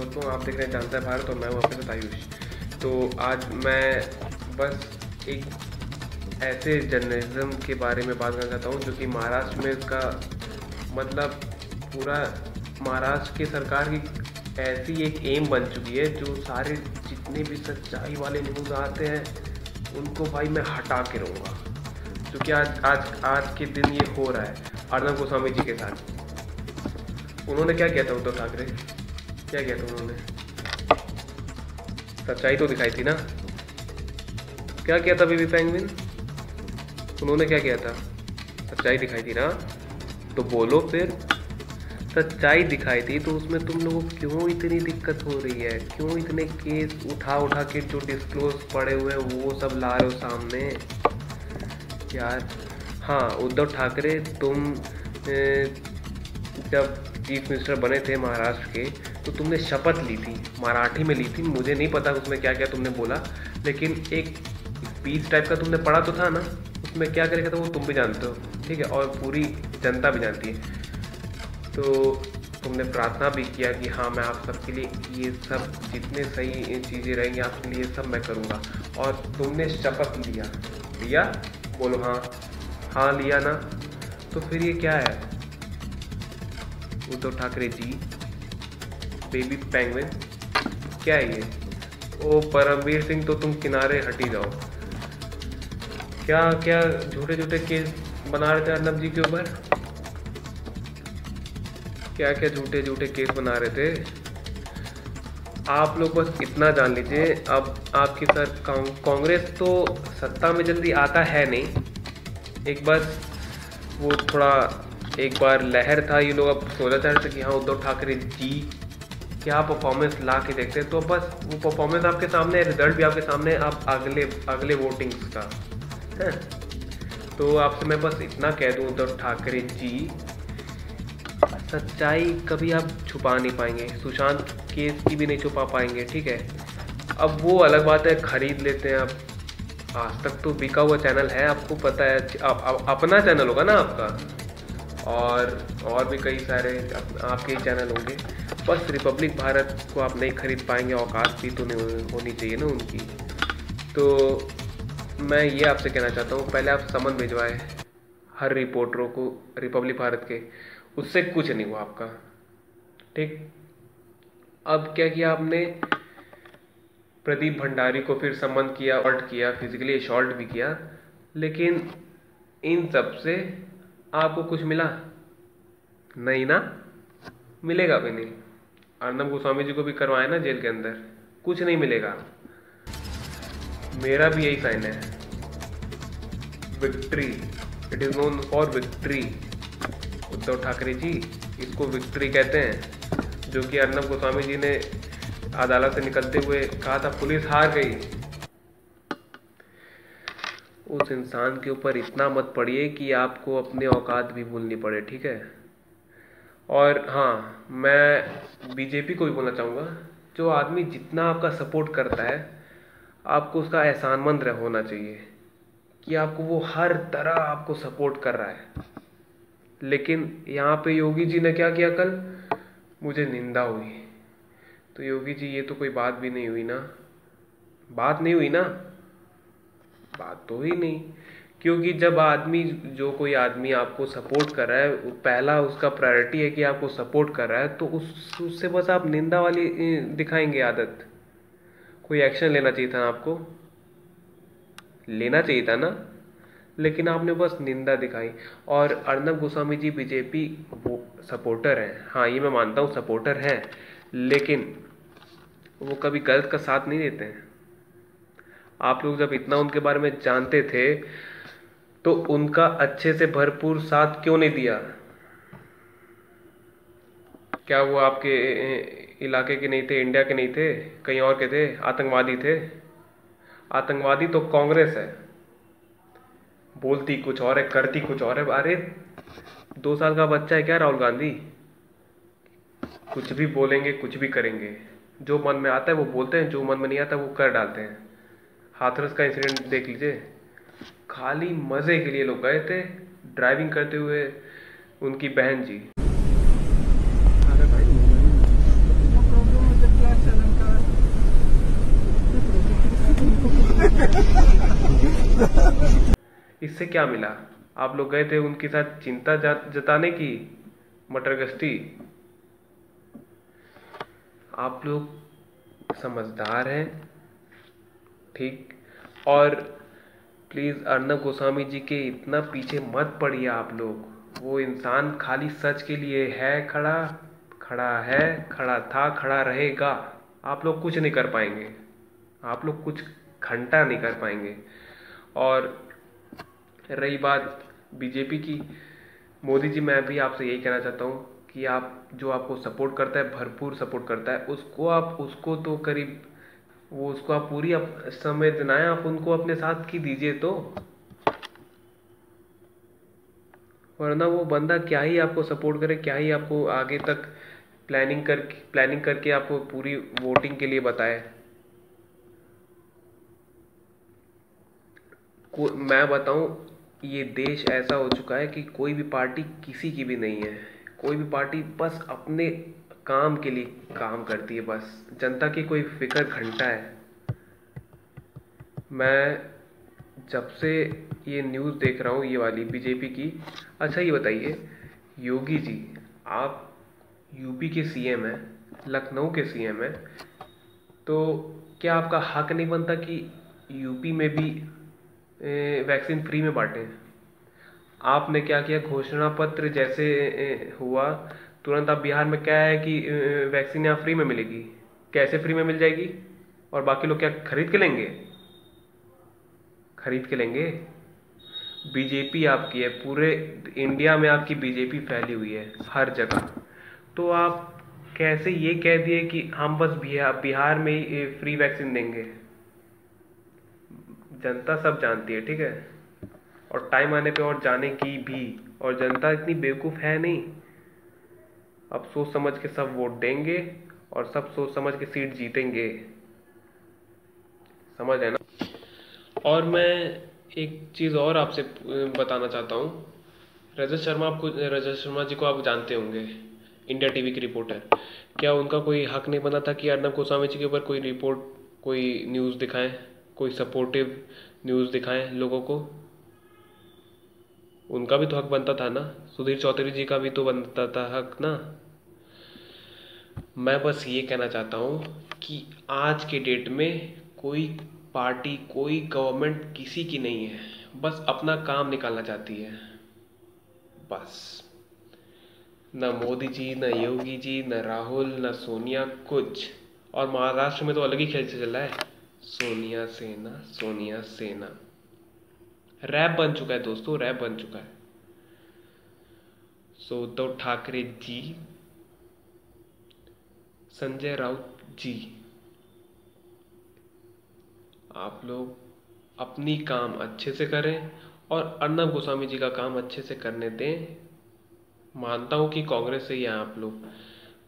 दोस्तों, आप देख रहे हैं जानता है भारत और मैं हूँ आपके साथ आयुष। तो आज मैं बस एक ऐसे जर्नलिज्म के बारे में बात करना चाहता हूँ जो कि महाराष्ट्र में इसका मतलब पूरा महाराष्ट्र की सरकार की ऐसी एक एम बन चुकी है जो सारे जितने भी सच्चाई वाले न्यूज़ आते हैं उनको भाई मैं हटा के रहूँगा। क्योंकि आज के दिन ये हो रहा है अर्नब गोस्वामी जी के साथ। उन्होंने क्या किया था उद्धव ठाकरे, क्या किया था उन्होंने? सच्चाई तो दिखाई थी ना। क्या किया था बेबी पेंगुइन? उन्होंने क्या किया था? सच्चाई दिखाई थी ना। तो बोलो फिर, सच्चाई दिखाई थी तो उसमें तुम लोगों को क्यों इतनी दिक्कत हो रही है? क्यों इतने केस उठा के जो डिस्क्लोज पड़े हुए हैं वो सब ला रहे हो सामने यार? हाँ, उद्धव ठाकरे तुम जब चीफ मिनिस्टर बने थे महाराष्ट्र के तो तुमने शपथ ली थी, मराठी में ली थी। मुझे नहीं पता उसमें क्या क्या तुमने बोला, लेकिन एक स्पीच टाइप का तुमने पढ़ा तो था ना। उसमें क्या करेगा था वो तुम भी जानते हो, ठीक है, और पूरी जनता भी जानती है। तो तुमने प्रार्थना भी किया कि हाँ मैं आप सबके लिए ये सब जितने सही चीज़ें रहेंगी आपके लिए सब मैं करूँगा, और तुमने शपथ लिया। बोलो हाँ, हाँ लिया ना। तो फिर ये क्या है उद्धव ठाकरे जी, बेबी पेंगुइन, क्या है ये? ओ परमवीर सिंह, तो तुम किनारे हटी जाओ। क्या क्या झूठे केस बना रहे थे अर्नब जी के ऊपर? क्या क्या झूठे केस बना रहे थे? आप लोग बस इतना जान लीजिए, अब आपकी सर कांग्रेस तो सत्ता में जल्दी आता है नहीं। एक बस वो थोड़ा एक बार लहर था, ये लोग अब सोचा चाह रहे थे कि हाँ उद्धव ठाकरे जी क्या परफॉर्मेंस ला के देखते हैं। तो बस वो परफॉर्मेंस आपके सामने, रिजल्ट भी आपके सामने, आप अगले वोटिंग्स का है। तो आपसे मैं बस इतना कह दूं उद्धव ठाकरे जी, सच्चाई कभी आप छुपा नहीं पाएंगे, सुशांत केस की भी नहीं छुपा पाएंगे, ठीक है। अब वो अलग बात है, खरीद लेते हैं आप। आज तक तो बिका हुआ चैनल है, आपको पता है। अपना चैनल होगा ना आपका, और भी कई सारे आपके ही चैनल होंगे। बस रिपब्लिक भारत को आप नहीं खरीद पाएंगे, औकात भी तो नहीं होनी चाहिए ना उनकी। तो मैं ये आपसे कहना चाहता हूँ, पहले आप समन भिजवाए हर रिपोर्टरों को रिपब्लिक भारत के, उससे कुछ नहीं हुआ आपका, ठीक। अब क्या किया आपने? प्रदीप भंडारी को फिर समन किया, असॉल्ट किया, फिजिकली असॉल्ट भी किया, लेकिन इन सब से आपको कुछ मिला नहीं ना, मिलेगा भी नहीं। अर्नब गोस्वामी जी को भी करवाए ना जेल के अंदर, कुछ नहीं मिलेगा। मेरा भी यही साइन है, victory, it is known for victory. Uddhav Thackeray ji, इसको विक्ट्री कहते हैं, जो कि अर्नब गोस्वामी जी ने अदालत से निकलते हुए कहा था पुलिस हार गई। उस इंसान के ऊपर इतना मत पड़िए कि आपको अपने औकात भी भूलनी पड़े, ठीक है। और हाँ, मैं बीजेपी को भी बोलना चाहूँगा, जो आदमी जितना आपका सपोर्ट करता है आपको उसका एहसानमंद होना चाहिए कि आपको वो हर तरह आपको सपोर्ट कर रहा है। लेकिन यहाँ पे योगी जी ने क्या किया कल? मुझे निंदा हुई। तो योगी जी ये तो कोई बात भी नहीं हुई ना, बात नहीं हुई ना, बात तो ही नहीं। क्योंकि जब जो कोई आदमी आपको सपोर्ट कर रहा है, पहला उसका प्रायोरिटी है कि आपको सपोर्ट कर रहा है, तो उससे बस आप निंदा वाली दिखाएंगे आदत। कोई एक्शन लेना चाहिए था, आपको लेना चाहिए था ना, लेकिन आपने बस निंदा दिखाई। और अर्नब गोस्वामी जी बीजेपी वो सपोर्टर हैं, हाँ ये मैं मानता हूँ सपोर्टर हैं, लेकिन वो कभी गलत का साथ नहीं देते हैं। आप लोग जब इतना उनके बारे में जानते थे तो उनका अच्छे से भरपूर साथ क्यों नहीं दिया? क्या वो आपके इलाके के नहीं थे, इंडिया के नहीं थे, कहीं और के थे, आतंकवादी थे? आतंकवादी तो कांग्रेस है, बोलती कुछ और है, करती कुछ और है। अरे 2 साल का बच्चा है क्या राहुल गांधी? कुछ भी बोलेंगे, कुछ भी करेंगे, जो मन में आता है वो बोलते हैं, जो मन में नहीं आता वो कर डालते हैं। हाथरस का इंसिडेंट देख लीजिए, खाली मजे के लिए लोग गए थे, ड्राइविंग करते हुए उनकी बहन जी। अरे भाई इससे क्या मिला? आप लोग गए थे उनके साथ चिंता जताने की, मटर गश्ती। आप लोग समझदार हैं, ठीक। और प्लीज अर्नब गोस्वामी जी के इतना पीछे मत पड़िए आप लोग। वो इंसान खाली सच के लिए है खड़ा, खड़ा है, खड़ा था, खड़ा रहेगा। आप लोग कुछ नहीं कर पाएंगे, आप लोग कुछ घंटा नहीं कर पाएंगे। और रही बात बीजेपी की, मोदी जी, मैं भी आपसे यही कहना चाहता हूँ कि आप, जो आपको सपोर्ट करता है, भरपूर सपोर्ट करता है, उसको तो करीब, वो उसको आप पूरी संवेदनाएं आप उनको अपने साथ की दीजिए तो। वरना वो बंदा क्या ही आपको सपोर्ट करे, क्या ही आपको आगे तक प्लानिंग करके आपको पूरी वोटिंग के लिए बताए। मैं बताऊं, ये देश ऐसा हो चुका है कि कोई भी पार्टी किसी की भी नहीं है। कोई भी पार्टी बस अपने काम के लिए काम करती है, बस जनता की कोई फिक्र घंटा है। मैं जब से ये न्यूज़ देख रहा हूँ, ये वाली बीजेपी की। अच्छा ये बताइए योगी जी, आप यूपी के सीएम हैं, लखनऊ के सीएम हैं, तो क्या आपका हक नहीं बनता कि यूपी में भी वैक्सीन फ्री में बांटें? आपने क्या किया, घोषणा पत्र जैसे हुआ तुरंत आप बिहार में क्या है कि वैक्सीन यहाँ फ्री में मिलेगी। कैसे फ्री में मिल जाएगी? और बाकी लोग क्या खरीद के लेंगे? खरीद के लेंगे? बीजेपी आपकी है, पूरे इंडिया में आपकी बीजेपी फैली हुई है हर जगह। तो आप कैसे ये कह दिए कि हम बस बिहार में ही फ्री वैक्सीन देंगे? जनता सब जानती है, ठीक है, और टाइम आने पे और जानेगी भी। और जनता इतनी बेवकूफ़ है नहीं, अब सोच समझ के सब वोट देंगे और सब सोच समझ के सीट जीतेंगे, समझ है ना। और मैं एक चीज़ और आपसे बताना चाहता हूँ। रजत शर्मा जी को आप जानते होंगे, इंडिया टीवी की रिपोर्टर। क्या उनका कोई हक नहीं बना था कि अर्नब गोस्वामी जी के ऊपर कोई रिपोर्ट, कोई न्यूज़ दिखाएं, कोई सपोर्टिव न्यूज़ दिखाएं लोगों को? उनका भी तो हक बनता था ना। सुधीर चौधरी जी का भी तो बनता था हक ना। मैं बस ये कहना चाहता हूँ कि आज के डेट में कोई पार्टी, कोई गवर्नमेंट किसी की नहीं है, बस अपना काम निकालना चाहती है, बस। न मोदी जी, न योगी जी, न राहुल, न सोनिया, कुछ। और महाराष्ट्र में तो अलग ही खेल चल रहा है, सोनिया सेना, सोनिया सेना। रैप बन चुका है दोस्तों, रैप बन चुका है। सो उद्धव ठाकरे जी, संजय राउत जी, आप लोग अपनी काम अच्छे से करें और अर्नब गोस्वामी जी का काम अच्छे से करने दें। मानता हूं कि कांग्रेस से ही हैं आप लोग,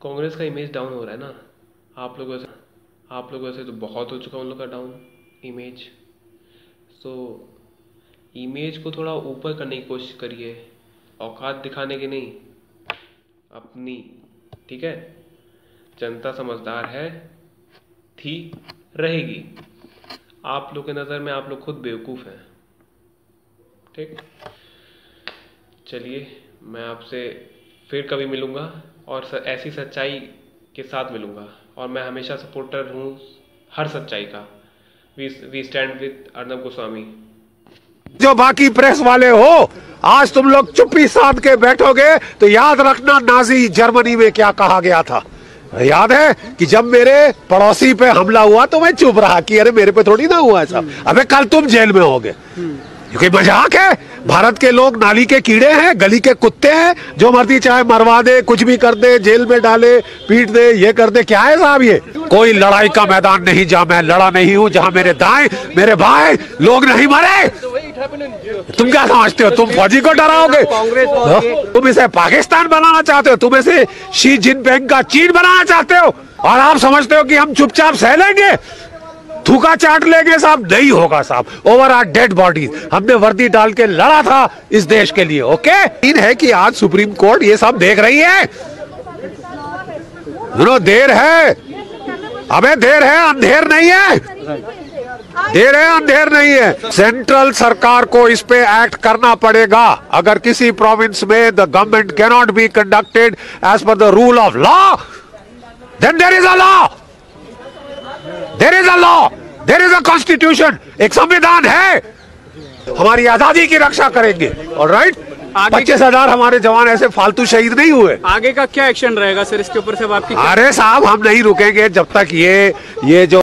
कांग्रेस का इमेज डाउन हो रहा है ना। आप लोगों से तो बहुत हो चुका उन लोग का डाउन इमेज। सो इमेज को थोड़ा ऊपर करने की कोशिश करिए, औकात दिखाने की नहीं, अपनी, ठीक है। जनता समझदार है, थी, रहेगी। आप लोग के नज़र में आप लोग खुद बेवकूफ़ हैं, ठीक। चलिए, मैं आपसे फिर कभी मिलूँगा और ऐसी सच्चाई के साथ मिलूँगा। और मैं हमेशा सपोर्टर हूँ हर सच्चाई का। We stand with Arnab Goswami. जो बाकी प्रेस वाले हो, आज तुम लोग चुप्पी साध के बैठोगे तो याद रखना नाजी जर्मनी में क्या कहा गया था। याद है कि जब मेरे पड़ोसी पे हमला हुआ तो मैं चुप रहा कि अरे मेरे पे थोड़ी ना हुआ ऐसा। अबे कल तुम जेल में होगे, क्योंकि मजाक है। भारत के लोग नाली के कीड़े हैं, गली के कुत्ते हैं, जो मर्जी चाहे मरवा दे, कुछ भी कर दे, जेल में डाले, पीट दे, ये कर दे। क्या है साहब ये? कोई लड़ाई का मैदान नहीं जहां मैं लड़ा नहीं हूं, जहां मेरे दाएं, मेरे बाएं लोग नहीं मरे। तुम क्या समझते हो? तुम फौजी को डराओगे? तुम इसे पाकिस्तान बनाना चाहते हो? तुम इसे शी जिनपिंग का चीन बनाना चाहते हो? और आप समझते हो कि हम चुपचाप सह लेंगे, थूका चाट लेंगे? साहब नहीं होगा साहब। Over our dead bodies. हमने वर्दी डाल के लड़ा था इस देश के लिए, ओके। इन है कि आज सुप्रीम कोर्ट ये सब देख रही है। देर है, अबे देर है, अंधेर नहीं है। देर है अंधेर नहीं है। सेंट्रल सरकार को इस पे एक्ट करना पड़ेगा। अगर किसी प्रोविंस में the government can not be conducted as per the rule of law, then there is a law, there is a law, there is a constitution. एक संविधान है, हमारी आजादी की रक्षा करेंगे। ऑलराइट, 25,000 हमारे जवान ऐसे फालतू शहीद नहीं हुए। आगे का क्या एक्शन रहेगा सर इसके ऊपर से आपकी? अरे साहब, हम नहीं रुकेंगे जब तक ये जो